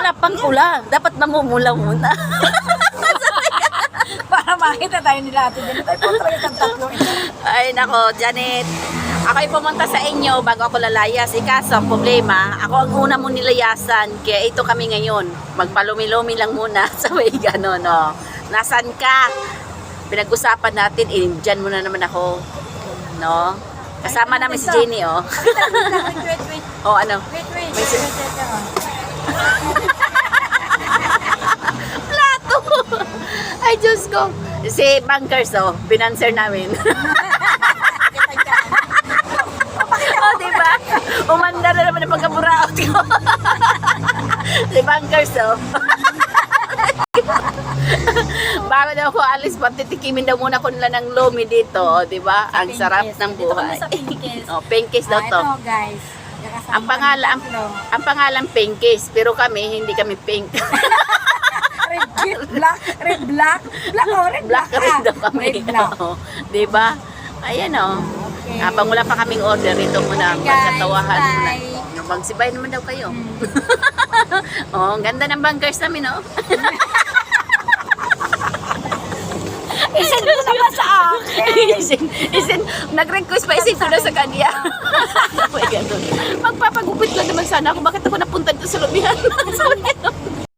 wala pang pula. Dapat mamumula muna. Para makita tayo nila ate Janet. Ay, po talaga ng tatlo ito. Ay, nako, Janet. Ako'y pumunta sa inyo bago ako lalayas. Ikaso, ang problema, ako ang una mo nilayasan. Kaya ito kami ngayon. Magpalumi-lumi lang muna. Sabay gano'n, no? Nasaan ka? Pinag-usapan natin, dyan muna naman ako. No? Kasama namin si Jenny, oh. Wait. Oh, ano? Wait. Plato! Ay, Diyos ko. Si Bankers, oh, binanswer namin. Oh, diba? Umanda na naman ang pagkaburaot ko. Si Bankers, oh. Bago daw ako alis, patitikimin daw muna ko nila ng lomi dito, oh, diba? Ang sarap ng buhay. Dito kami sa Pinkis. Oh, Pinkis daw to. Ito guys. Nakasama Ang pangalan, tatlo. ang pangalan Pinkis, pero kami, hindi kami pink. Red black. Red black, oh, red Black rin daw kami. Red black. Oo. Diba? Ayan, oh. Okay. Habang wala pa kaming order, ito muna, Okay, guys, magkatawahan muna. bye. Magsibay naman daw kayo. Oh, ang ganda ng Bankers namin, oh. Isend mo naman sa akin. Nag-request pa, isip ko na sa kanya. May ganun. Magpapagupit lang naman sana ako. Bakit ako napunta dito sa lubihan?